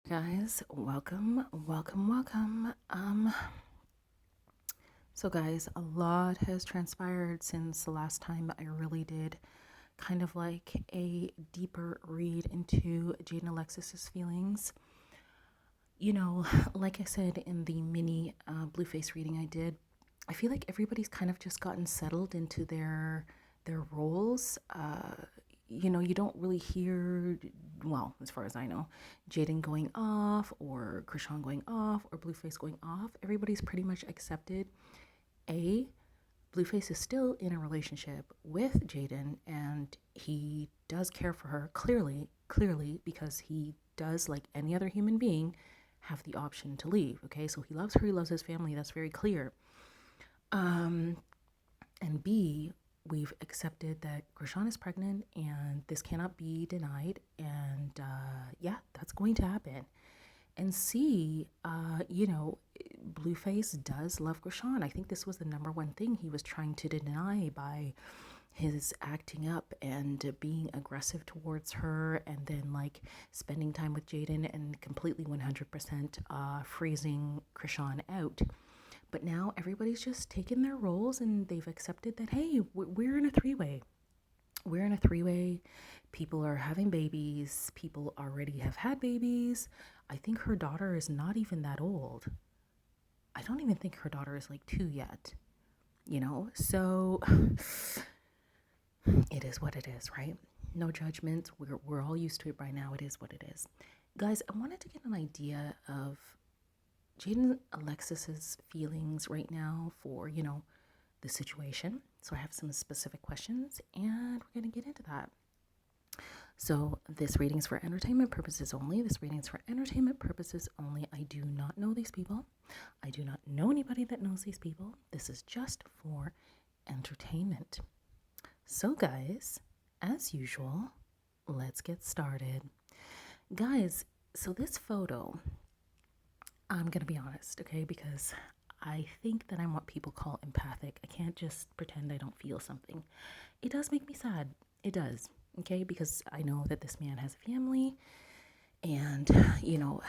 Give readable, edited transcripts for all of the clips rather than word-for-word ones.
Guys, welcome. So guys, a lot has transpired since the last time I really did kind of like a deeper read into Jaden Alexis's feelings. You know, like I said in the mini Blueface reading I did, I feel like everybody's kind of just gotten settled into their roles. You know, you don't really hear, well, as far as I know, Jaden going off or Chrisean going off or Blueface going off. Everybody's pretty much accepted. Blueface is still in a relationship with Jaden and he does care for her clearly, because he does, like any other human being, have the option to leave. Okay, so he loves her, he loves his family, that's very clear. And B, we've accepted that Chrisean is pregnant and this cannot be denied. And yeah, that's going to happen. And C, you know, Blueface does love Chrisean. I think this was the number one thing he was trying to deny by his acting up and being aggressive towards her, and then like spending time with Jaden and completely 100% freezing Chrisean out. But now everybody's just taken their roles and they've accepted that, hey, we're in a three-way. We're in a three-way. People are having babies. People already have had babies. I think her daughter is not even that old. I don't even think her daughter is like 2 yet. You know? So it is what it is, right? No judgment. We're all used to it by now. It is what it is. Guys, I wanted to get an idea of Jaden Alexis's feelings right now for, you know, the situation. So I have some specific questions and we're going to get into that. So this reading is for entertainment purposes only. I do not know these people. I do not know anybody that knows these people. This is just for entertainment. So guys, as usual, let's get started. Guys, so this photo, I'm going to be honest, okay, because I think that I'm what people call empathic. I can't just pretend I don't feel something. It does make me sad. It does, okay, because I know that this man has a family and, you know,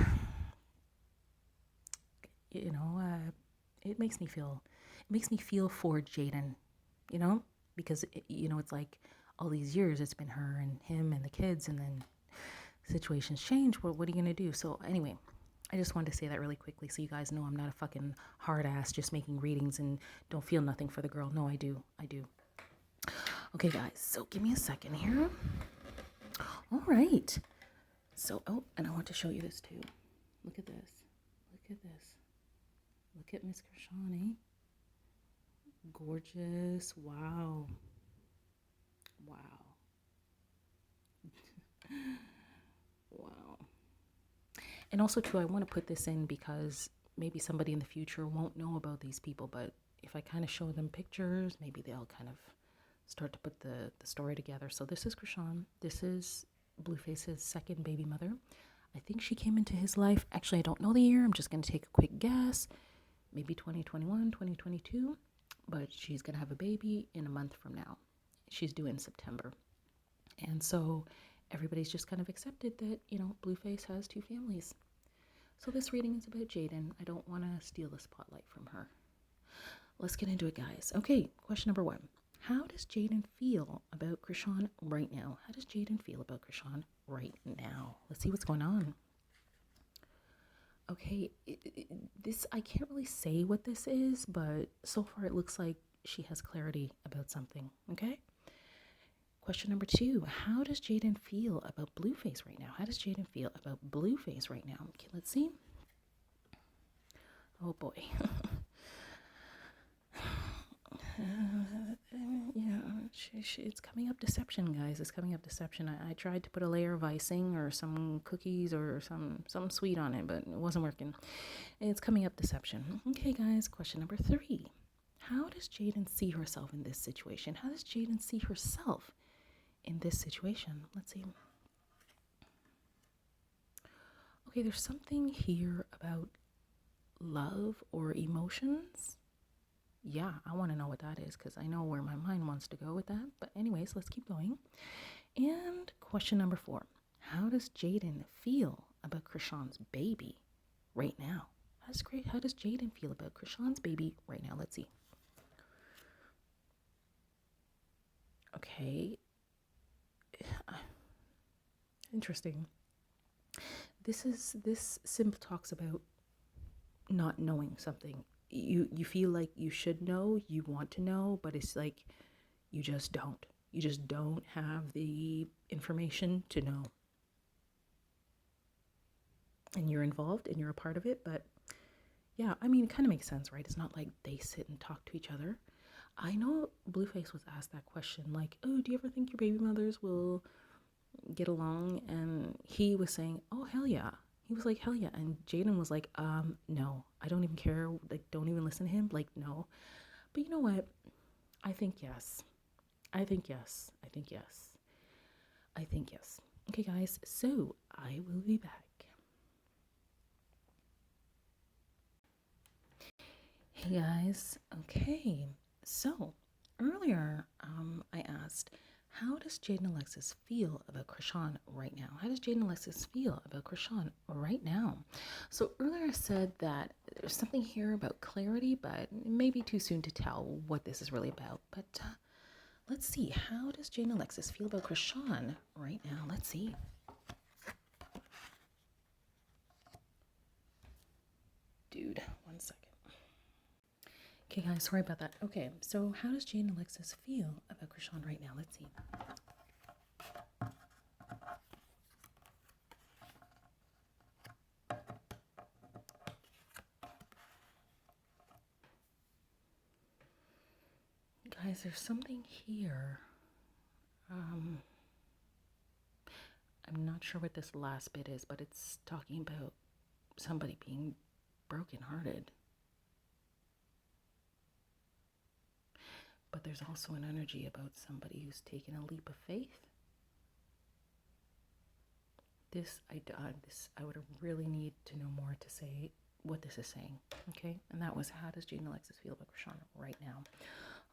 it makes me feel for Jaden, you know, because, you know, it's like all these years it's been her and him and the kids, and then situations change. What are you going to do? So anyway, I just wanted to say that really quickly so you guys know I'm not a fucking hard ass just making readings and don't feel nothing for the girl. No, I do. Okay, guys, so give me a second here. All right. So, oh, and I want to show you this too. Look at this. Look at Miss Chrisean, eh? Gorgeous. Wow. Wow. And also, too, I want to put this in because maybe somebody in the future won't know about these people, but if I kind of show them pictures, maybe they'll kind of start to put the story together. So this is Chrisean. This is Blueface's second baby mother. I think she came into his life. Actually, I don't know the year. I'm just going to take a quick guess. Maybe 2021, 2022. But she's going to have a baby in a month from now. She's due in September. And so everybody's just kind of accepted that, you know, Blueface has two families. So this reading is about Jaden. I don't want to steal the spotlight from her. Let's get into it, guys. Okay, question number 1. How does Jaden feel about Chrisean right now? Let's see what's going on. Okay, this, I can't really say what this is, but so far it looks like she has clarity about something, okay? Question number 2, how does Jaden feel about Blueface right now? Okay, let's see. Oh boy. Yeah, it's coming up deception, guys. It's coming up deception. I tried to put a layer of icing or some cookies or some sweet on it, but it wasn't working. It's coming up deception. Okay, guys, question number 3. How does Jaden see herself in this situation? Let's see. Okay, there's something here about love or emotions. Yeah, I want to know what that is because I know where my mind wants to go with that. But anyways, let's keep going. And question number 4. How does Jaden feel about Chrisean's baby right now? How does Jaden feel about Chrisean's baby right now? Let's see. Okay. Interesting. This symbol talks about not knowing something. You feel like you should know, you want to know, but it's like you just don't. You just don't have the information to know. And you're involved and you're a part of it, but yeah, I mean, it kind of makes sense, right? It's not like they sit and talk to each other. I know Blueface was asked that question, like, oh, do you ever think your baby mothers will get along? And he was saying, oh, hell yeah. He was like, hell yeah. And Jaden was like, no, I don't even care. Like, don't even listen to him. Like, no. But you know what? I think yes. I think yes. I think yes. I think yes. Okay, guys. So I will be back. Hey, guys. Okay. So earlier, I asked, how does Jaden Alexis feel about Chrisean right now? How does Jaden Alexis feel about Chrisean right now? So earlier I said that there's something here about clarity, but it may be too soon to tell what this is really about. But let's see. How does Jaden Alexis feel about Chrisean right now? Let's see. Dude, 1 second. Okay, guys, sorry about that. Okay, so how does Jaden Alexis feel about Chrisean right now? Let's see. Guys, there's something here. I'm not sure what this last bit is, but it's talking about somebody being brokenhearted. But there's also an energy about somebody who's taken a leap of faith. I would really need to know more to say what this is saying, okay? And that was, how does Jaden Alexis feel about Chrisean right now?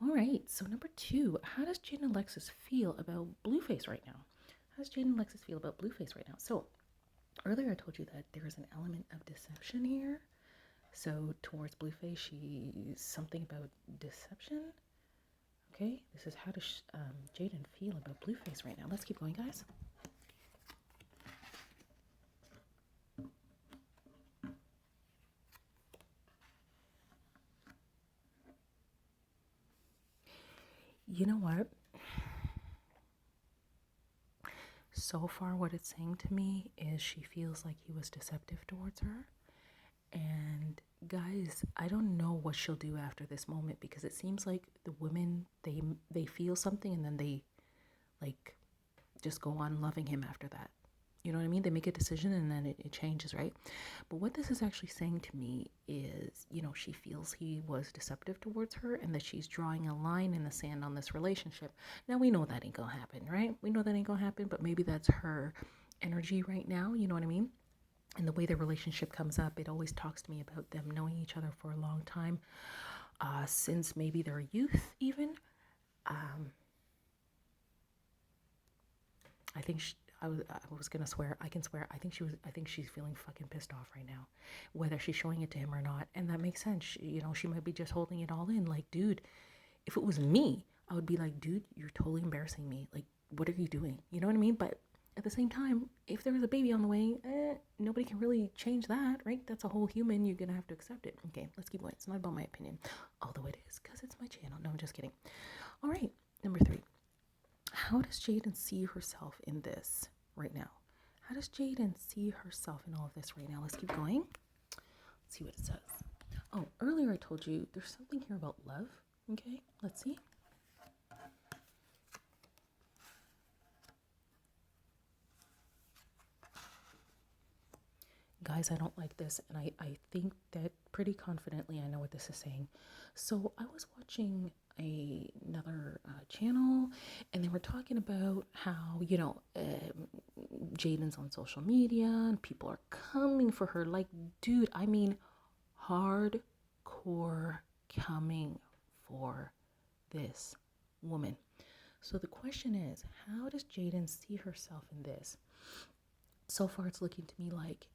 All right, so number 2, how does Jaden Alexis feel about Blueface right now? How does Jaden Alexis feel about Blueface right now? So earlier I told you that there is an element of deception here. So towards Blueface, she's something about deception. Okay, this is how does Jaden feel about Blueface right now? Let's keep going, guys. You know what? So far, what it's saying to me is she feels like he was deceptive towards her. And guys, I don't know what she'll do after this moment, because it seems like the women, they feel something and then they like just go on loving him after that. You know what I mean? They make a decision and then it changes, right? But what this is actually saying to me is, you know, she feels he was deceptive towards her and that she's drawing a line in the sand on this relationship. Now, we know that ain't gonna happen, right? We know that ain't gonna happen, but maybe that's her energy right now, you know what I mean? And the way the relationship comes up, it always talks to me about them knowing each other for a long time, since maybe their youth even. I think I was gonna swear. I can swear. I think she's feeling fucking pissed off right now, whether she's showing it to him or not. And that makes sense. She might be just holding it all in. Like, dude, if it was me, I would be like, dude, you're totally embarrassing me. Like, what are you doing? You know what I mean? But at the same time, if there was a baby on the way, nobody can really change that, right? That's a whole human. You're gonna have to accept it. Okay, let's keep going. It's not about my opinion, although it is, because it's my channel. No, I'm just kidding. All right, number 3. How does Jaden see herself in this right now? How does Jaden see herself in all of this right now? Let's keep going. Let's see what it says. Oh, earlier I told you there's something here about love. Okay, let's see. Guys, I don't like this, and I think that pretty confidently I know what this is saying. So I was watching another channel, and they were talking about how, Jaden's on social media, and people are coming for her. Like, dude, I mean, hardcore coming for this woman. So the question is, how does Jaden see herself in this? So far, it's looking to me like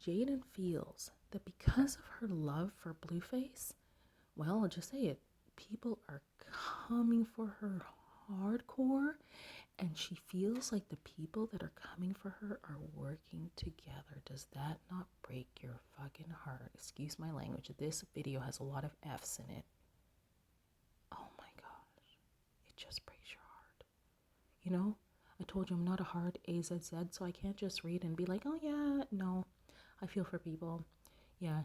Jaden feels that because of her love for Blueface, well, I'll just say it, people are coming for her hardcore, and she feels like the people that are coming for her are working together. Does that not break your fucking heart? Excuse my language. This video has a lot of F's in it. Oh my gosh. It just breaks your heart. You know, I told you I'm not a hard AZZ, so I can't just read and be like, oh yeah, no. I feel for people. Yeah.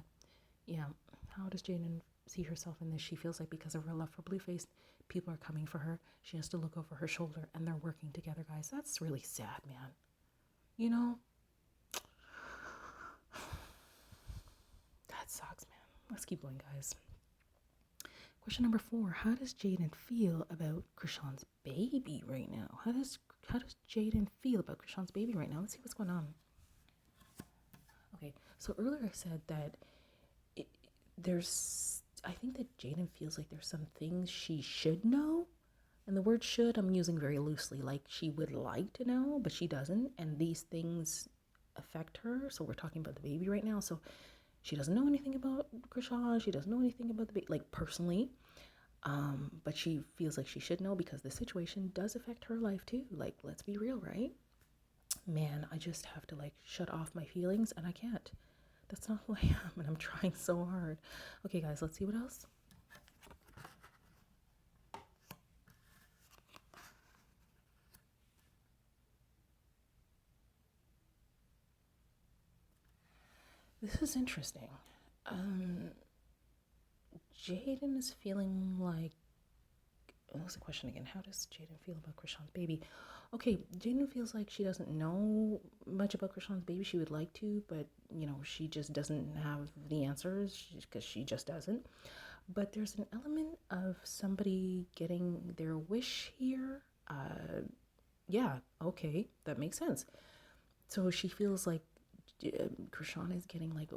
How does Jaden see herself in this? She feels like because of her love for Blueface, people are coming for her. She has to look over her shoulder and they're working together, guys. That's really sad, man. You know? That sucks, man. Let's keep going, guys. Question number 4. How does Jaden feel about Chrisean's baby right now? How does Jaden feel about Chrisean's baby right now? Let's see what's going on. Okay, so earlier I said that I think that Jaden feels like there's some things she should know. And the word should I'm using very loosely, like she would like to know, but she doesn't. And these things affect her. So we're talking about the baby right now. So she doesn't know anything about Chrisean. She doesn't know anything about the baby, like personally. But she feels like she should know because the situation does affect her life too. Like, let's be real, right? Man, I just have to like shut off my feelings and I can't. That's not who I am and I'm trying so hard. Okay, guys, let's see what else. This is interesting. Jaden is feeling like, what was the question again? How does Jaden feel about Chrisean's baby? Okay, Jaden feels like she doesn't know much about Chrisean's baby. She would like to, but you know, she just doesn't have the answers because she just doesn't. But there's an element of somebody getting their wish here. Yeah, okay, that makes sense. So she feels like Chrisean is getting like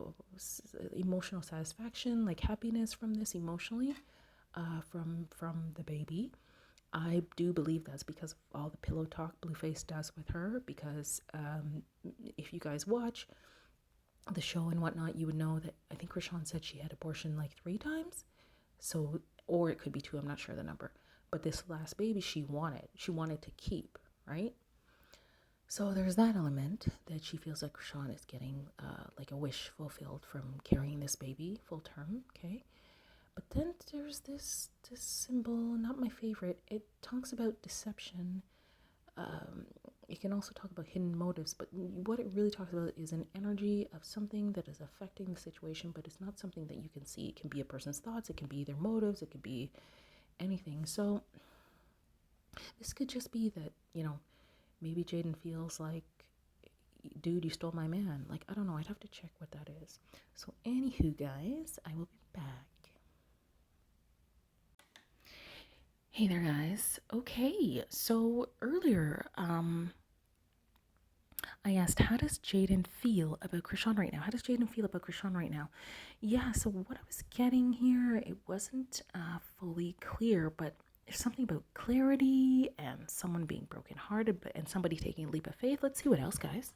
emotional satisfaction, like happiness from this emotionally, from the baby. I do believe that's because of all the pillow talk Blueface does with her. Because if you guys watch the show and whatnot, you would know that I think Chrisean said she had abortion like 3 times. So, or it could be 2. I'm not sure the number. But this last baby she wanted to keep, right? So there's that element that she feels like Chrisean is getting like a wish fulfilled from carrying this baby full term, okay? But then there's this symbol, not my favorite. It talks about deception. It can also talk about hidden motives, but what it really talks about is an energy of something that is affecting the situation, but it's not something that you can see. It can be a person's thoughts, it can be their motives, it could be anything. So this could just be that, you know, maybe Jaden feels like, dude, you stole my man. Like, I don't know. I'd have to check what that is. So, anywho, guys, I will be back. Hey there, guys. Okay, so earlier, I asked, how does Jaden feel about Chrisean right now? How does Jaden feel about Chrisean right now? Yeah, so what I was getting here, it wasn't fully clear, but there's something about clarity and someone being brokenhearted, and somebody taking a leap of faith. Let's see what else, guys.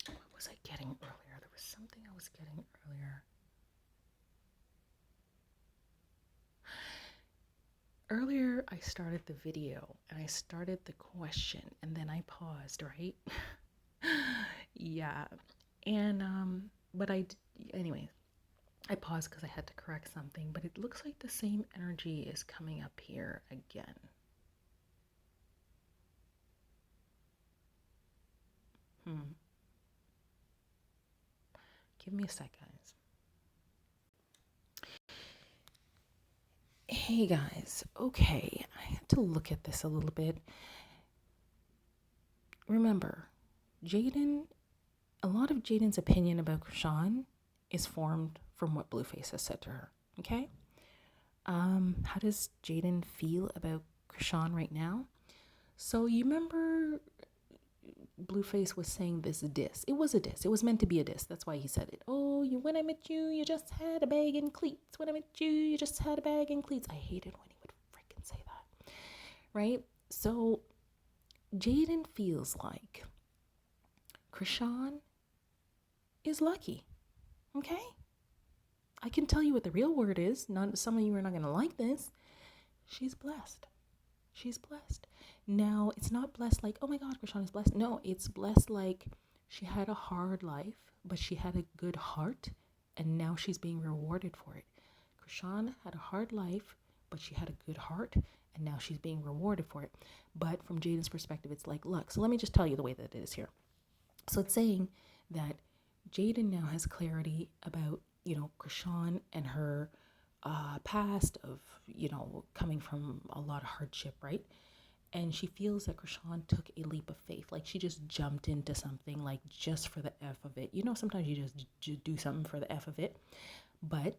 What was I getting earlier? There was something I was getting earlier. Earlier, I started the video and I started the question and then I paused, right? Yeah. And, but anyway, I paused because I had to correct something, but it looks like the same energy is coming up here again. Give me a sec, guys. Hey guys, okay, I had to look at this a little bit. Remember, Jaden, a lot of Jaden's opinion about Chrisean is formed from what Blueface has said to her. Okay? How does Jaden feel about CRISEAN right now? So you remember Blueface was saying this diss. It was a diss. It was meant to be a diss. That's why he said it. Oh, when I met you, you just had a bag and cleats. When I met you, you just had a bag and cleats. I hated when he would freaking say that. Right? So Jaden feels like CRISEAN is lucky. Okay? I can tell you what the real word is. Not some of you are not going to like this. She's blessed. She's blessed. Now, it's not blessed like, oh my God, CRISEAN is blessed. No, it's blessed like she had a hard life, but she had a good heart, and now she's being rewarded for it. CRISEAN had a hard life, but she had a good heart, and now she's being rewarded for it. But from Jaden's perspective, it's like luck. So let me just tell you the way that it is here. So it's saying that Jaden now has clarity about, CRISEAN and her past of, coming from a lot of hardship, right? And she feels that CRISEAN took a leap of faith. Like she just jumped into something like just for the F of it. Sometimes you just do something for the F of it. But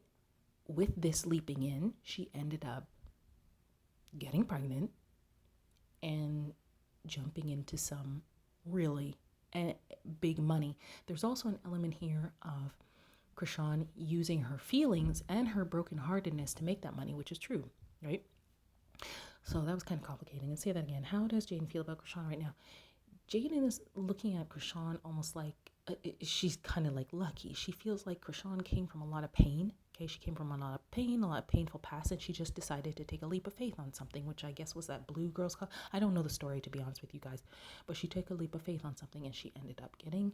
with this leaping in, she ended up getting pregnant and jumping into some really big money. There's also an element here of CRISEAN using her feelings and her brokenheartedness to make that money, which is true, right? So that was kind of complicating. And say that again. How does Jaden feel about CRISEAN right now? Jaden is looking at CRISEAN almost like she's kind of like lucky. She feels like CRISEAN came from a lot of pain. Okay, she came from a lot of pain, a lot of painful past, and she just decided to take a leap of faith on something, which I guess was that Blue Girls Club. I don't know the story, to be honest with you guys, but she took a leap of faith on something, and she ended up getting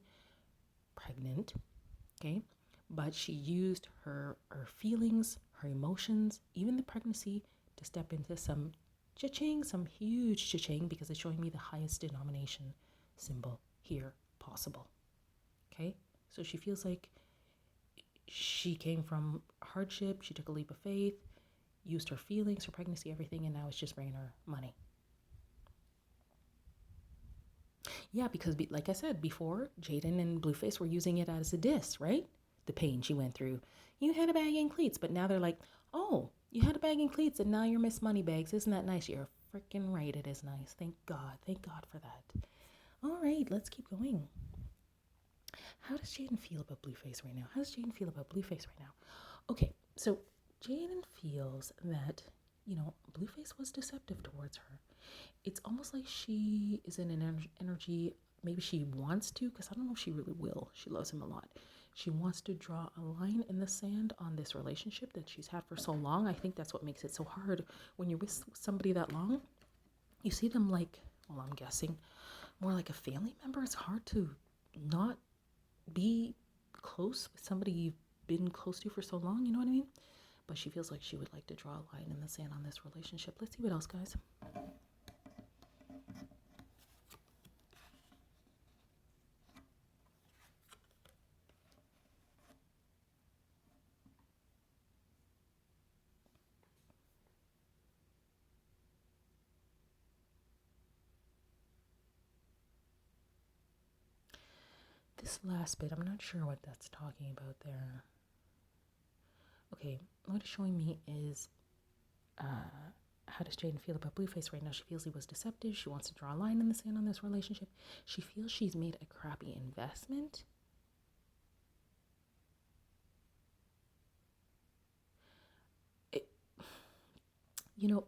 pregnant. Okay, but she used her feelings, her emotions, even the pregnancy, to step into some cha-ching, some huge cha-ching, because it's showing me the highest denomination symbol here possible. Okay, so she feels like she came from hardship, she took a leap of faith, used her feelings, her pregnancy, everything, and now it's just bringing her money. Yeah, because like I said before, Jaden and Blueface were using it as a diss, right? The pain she went through. You had a bag and cleats, but now they're like, oh, you had a bag and cleats and now you're Miss Moneybags. Isn't that nice? You're freaking right, it is nice. Thank God. Thank God for that. All right, let's keep going. How does Jaden feel about Blueface right now? How does Jaden feel about Blueface right now? Okay, so Jaden feels that, Blueface was deceptive towards her. It's almost like she is in an energy, maybe she wants to, because I don't know if she really will. She loves him a lot. She wants to draw a line in the sand on this relationship that she's had for so long. I think that's what makes it so hard when you're with somebody that long. You see them like, well, I'm guessing, more like a family member. It's hard to not be close with somebody you've been close to for so long, you know what I mean? But she feels like she would like to draw a line in the sand on this relationship. Let's see what else, guys. This last bit, I'm not sure what that's talking about there. Okay, what it's showing me is how does Jaden feel about Blueface right now? She feels he was deceptive. She wants to draw a line in the sand on this relationship. She feels she's made a crappy investment.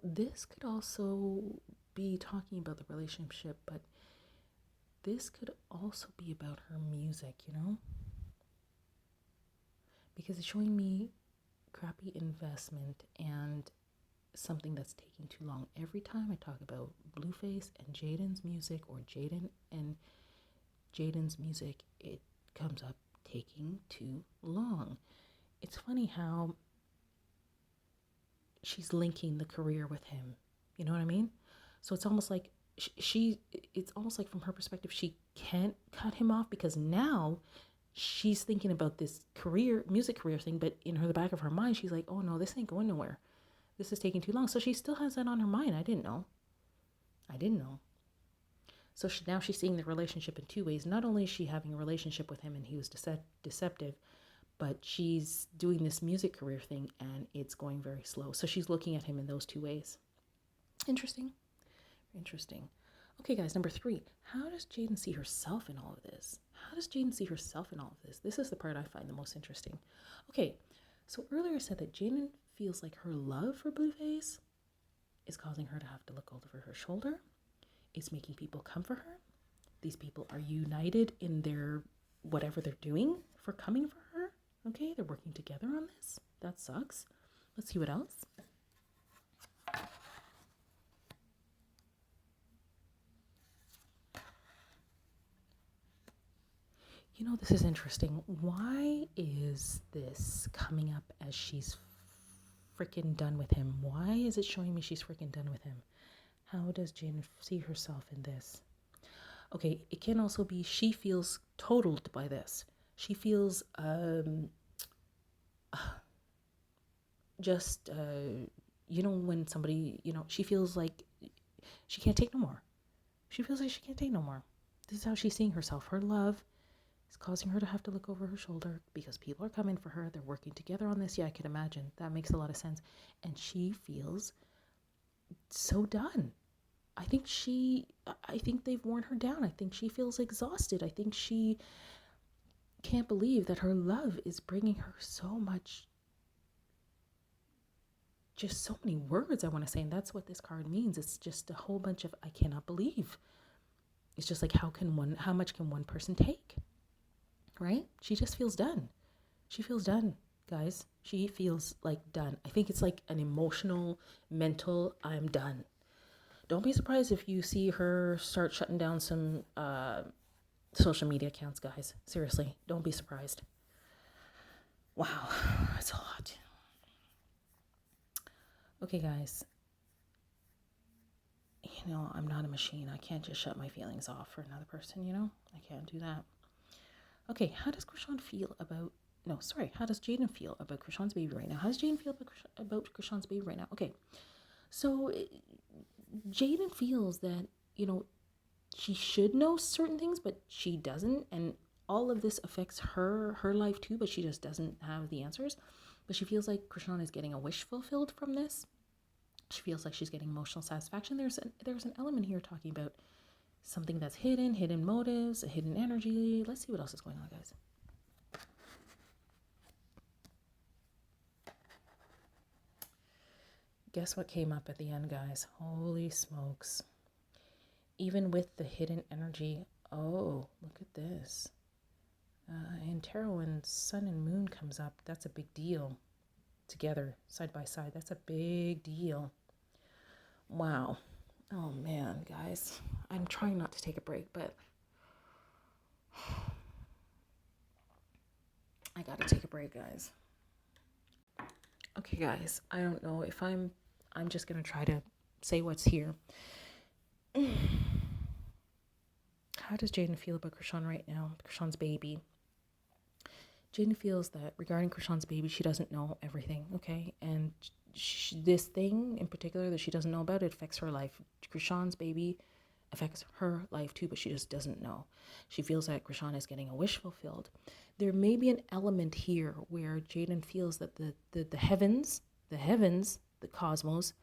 This could also be talking about the relationship, but this could also be about her music, because it's showing me crappy investment and something that's taking too long. Every time I talk about Blueface and Jaden's music, or Jaden and Jaden's music, it comes up taking too long. It's funny how she's linking the career with him. You know what I mean? So it's almost like it's almost like from her perspective, she can't cut him off because now she's thinking about this music career thing, but in the back of her mind, she's like, oh no, this ain't going nowhere. This is taking too long. So she still has that on her mind. I didn't know. So now she's seeing the relationship in two ways. Not only is she having a relationship with him and he was deceptive, but she's doing this music career thing and it's going very slow. So she's looking at him in those two ways. Interesting. Interesting. Okay, guys, number 3. How does Jaden see herself in all of this? How does Jaden see herself in all of this? This is the part I find the most interesting. Okay, so earlier I said that Jaden feels like her love for Blueface is causing her to have to look over her shoulder. It's making people come for her. These people are united in their whatever they're doing for coming for her. Okay, they're working together on this. That sucks. Let's see what else. You know, this is interesting. Why is this coming up as she's freaking done with him? Why is it showing me she's freaking done with him? How does Jane see herself in this? Okay, it can also be she feels totaled by this. She feels you know, when somebody, you know, she feels like she can't take no more. She feels like she can't take no more. This is how she's seeing herself. Her love is causing her to have to look over her shoulder because people are coming for her. They're working together on this. Yeah, I can imagine. That makes a lot of sense. And she feels so done. I think they've worn her down. I think she feels exhausted. I think she can't believe that her love is bringing her so much, just so many words I want to say. And that's what this card means. It's just a whole bunch of I cannot believe. It's just like how much can one person take? Right? She just feels done. She feels done, guys. She feels like done. I think it's like an emotional, mental, I'm done. Don't be surprised if you see her start shutting down some social media accounts, guys. Seriously, don't be surprised. Wow, it's a lot. Okay, guys. You know, I'm not a machine. I can't just shut my feelings off for another person, you know? I can't do that. Okay, how does Chrisean feel about... No, sorry. How does Jaden feel about Chrisean's baby right now? How does Jaden feel about Chrisean's baby right now? Okay, so Jaden feels that, you know, she should know certain things, but she doesn't. And all of this affects her life too, but she just doesn't have the answers. But she feels like Chrisean is getting a wish fulfilled from this. She feels like she's getting emotional satisfaction. There's an element here talking about something that's hidden motives, a hidden energy. Let's see what else is going on, guys. Guess what came up at the end, guys? Holy smokes. Even with the hidden energy. Oh, look at this. In tarot, when sun and moon comes up, that's a big deal. Together, side by side, that's a big deal. Wow. Oh man, guys. I'm trying not to take a break, but I gotta take a break, guys. Okay, guys. I don't know if I'm just gonna try to say what's here. How does Jaden feel about Chrisean right now? Chrisean's baby. Jaden feels that regarding Chrisean's baby, she doesn't know everything, okay? And this thing in particular that she doesn't know about, it affects her life. Chrisean's baby affects her life too, but she just doesn't know. She feels that Chrisean is getting a wish fulfilled. There may be an element here where Jaden feels that the heavens, the cosmos,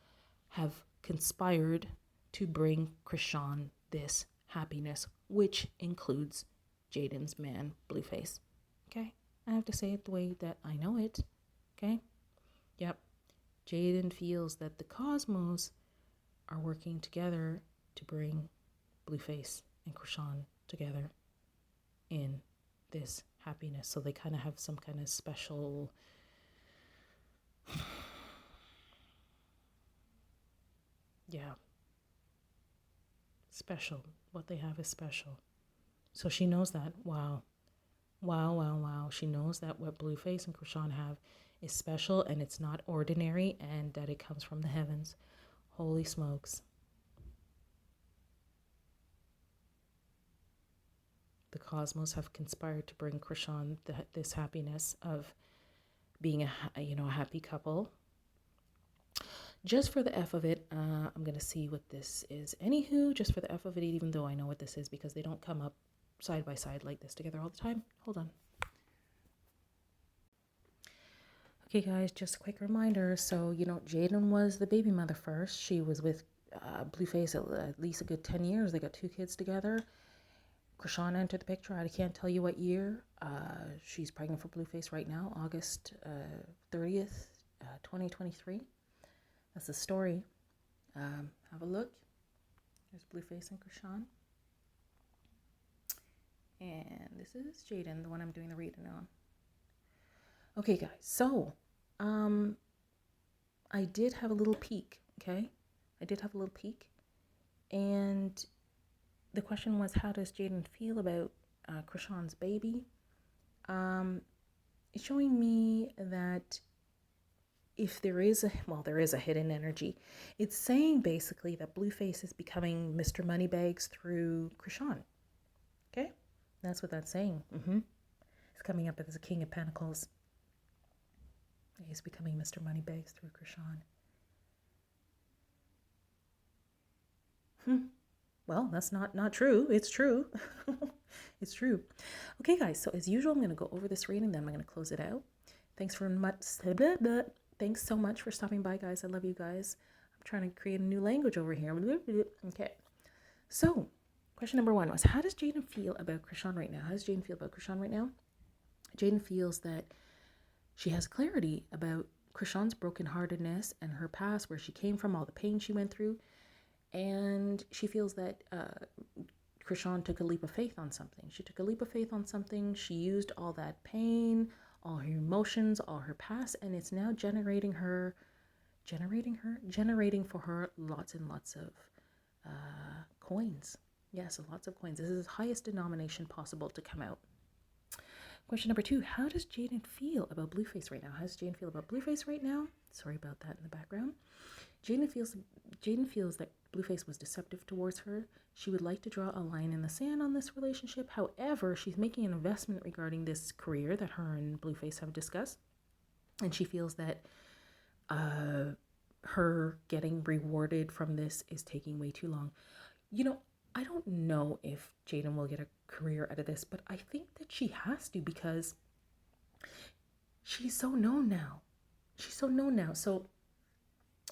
have conspired to bring Chrisean this happiness, which includes Jaden's man, Blueface. Okay? I have to say it the way that I know it. Okay? Yep. Jaden feels that the cosmos are working together to bring Blueface and Chrisean together in this happiness. So they kind of have some kind of special... yeah. Special. What they have is special. So she knows that. Wow. Wow, wow, wow. She knows that what Blueface and Chrisean have is special and it's not ordinary and that it comes from the heavens. Holy smokes. The cosmos have conspired to bring Chrisean this happiness of being a happy couple. Just for the F of it, I'm going to see what this is. Anywho, just for the F of it, even though I know what this is because they don't come up side by side like this together all the time. Hold on. Okay, guys, just a quick reminder. So, Jaden was the baby mother first. She was with Blueface at least a good 10 years. They got 2 kids together. CRISEAN entered the picture. I can't tell you what year. She's pregnant for Blueface right now, August 30th, 2023. That's the story. Have a look. There's Blueface and CRISEAN. And this is Jaden, the one I'm doing the reading on. Okay, guys, so I did have a little peek, okay? I did have a little peek. And the question was, how does Jaden feel about CRISEAN's baby? It's showing me that if there is a hidden energy. It's saying basically that Blueface is becoming Mr. Moneybags through CRISEAN. Okay? That's what that's saying. It's coming up as a King of Pentacles. He's becoming Mr. Moneybags through CRISEAN. Well, that's not true. It's true. It's true. Okay, guys. So as usual, I'm going to go over this reading, then I'm going to close it out. Thanks so much for stopping by, guys. I love you guys. I'm trying to create a new language over here. Okay. So, question number 1 was, how does Jaden feel about CRISEAN right now? How does Jaden feel about CRISEAN right now? Jaden feels that she has clarity about CRISEAN's brokenheartedness and her past, where she came from, all the pain she went through. And she feels that CRISEAN took a leap of faith on something. She took a leap of faith on something. She used all that pain, all her emotions, all her past, and it's now generating for her lots and lots of coins. Yes, lots of coins. This is the highest denomination possible to come out. Question number 2, how does Jaden feel about Blueface right now? How does Jaden feel about Blueface right now? Sorry about that in the background. Jaden feels that Blueface was deceptive towards her. She would like to draw a line in the sand on this relationship. However, she's making an investment regarding this career that her and Blueface have discussed. And she feels that her getting rewarded from this is taking way too long. I don't know if Jaden will get a career out of this, but I think that she has to, because she's so known now. So,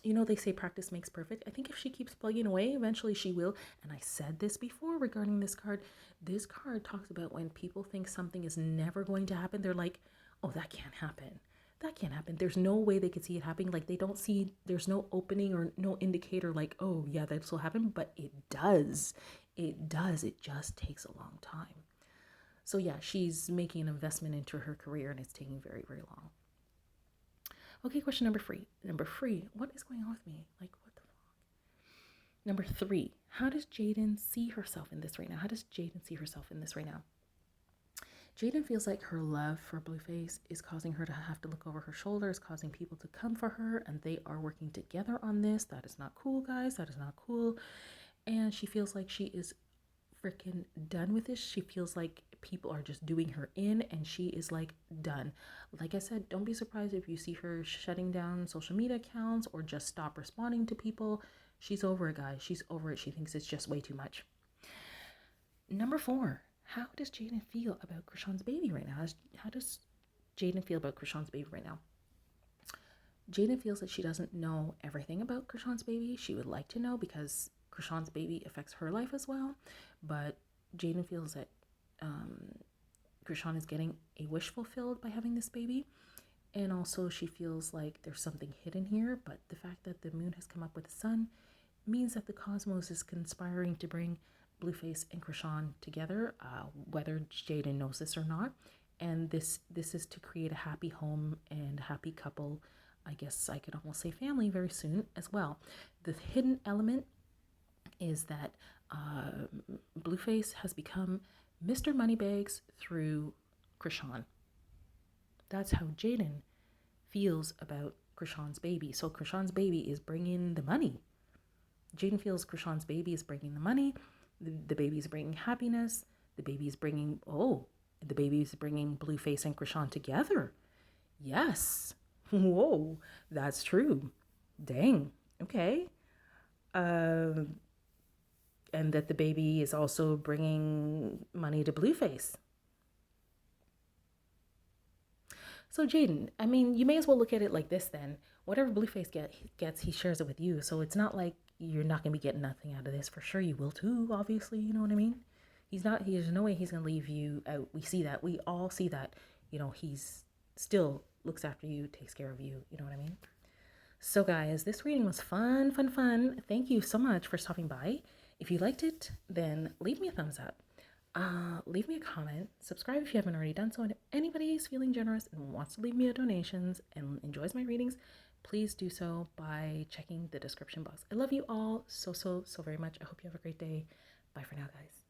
they say practice makes perfect. I think if she keeps plugging away, eventually she will. And I said this before regarding this card. This card talks about when people think something is never going to happen. They're like, oh, that can't happen. That can't happen. There's no way they could see it happening. Like, they don't see, there's no opening or no indicator like, oh, yeah, this will happen. But it does. It does. It just takes a long time. So, yeah, she's making an investment into her career, and it's taking very, very long. Okay, question number 3. What is going on with me? Like, what the fuck? Number 3, how does Jaden see herself in this right now? Jaden feels like her love for Blueface is causing her to have to look over her shoulder, is causing people to come for her, and they are working together on this. That is not cool, guys. That is not cool. And she feels like she is freaking done with this. She feels like people are just doing her in, and she is like done. Like I said, don't be surprised if you see her shutting down social media accounts or just stop responding to people. She's over it, guys. She's over it. She thinks it's just way too much. Number 4, how does Jaden feel about CRISEAN's baby right now? How does Jaden feel about CRISEAN's baby right now? Jaden feels that she doesn't know everything about CRISEAN's baby. She would like to know, because CRISEAN's baby affects her life as well. But Jaden feels that CRISEAN is getting a wish fulfilled by having this baby. And also she feels like there's something hidden here. But the fact that the moon has come up with the sun means that the cosmos is conspiring to bring Blueface and CRISEAN together, whether Jaden knows this or not. And this is to create a happy home and a happy couple. I guess I could almost say family very soon as well. The hidden element is that Blueface has become Mr. Moneybags through CRISEAN. That's how Jaden feels about CRISEAN's baby. So CRISEAN's baby is bringing the money. Jaden feels CRISEAN's baby is bringing the money. The baby is bringing happiness. The baby is bringing Blueface and CRISEAN together. Yes. Whoa, that's true. Dang. Okay. And that the baby is also bringing money to Blueface. So Jaden, I mean, you may as well look at it like this then. Whatever Blueface gets, he shares it with you. So it's not like you're not gonna be getting nothing out of this. For sure, you will too. Obviously, you know what I mean. He's not. There's no way he's gonna leave you out. We see that. We all see that. You know, he's still looks after you, takes care of you. You know what I mean. So guys, this reading was fun, fun, fun. Thank you so much for stopping by. If you liked it, then leave me a thumbs up. Leave me a comment, subscribe if you haven't already done so, and if anybody is feeling generous and wants to leave me a donations and enjoys my readings, please do so by checking the description box. I love you all so very much. I hope you have a great day. Bye for now, guys.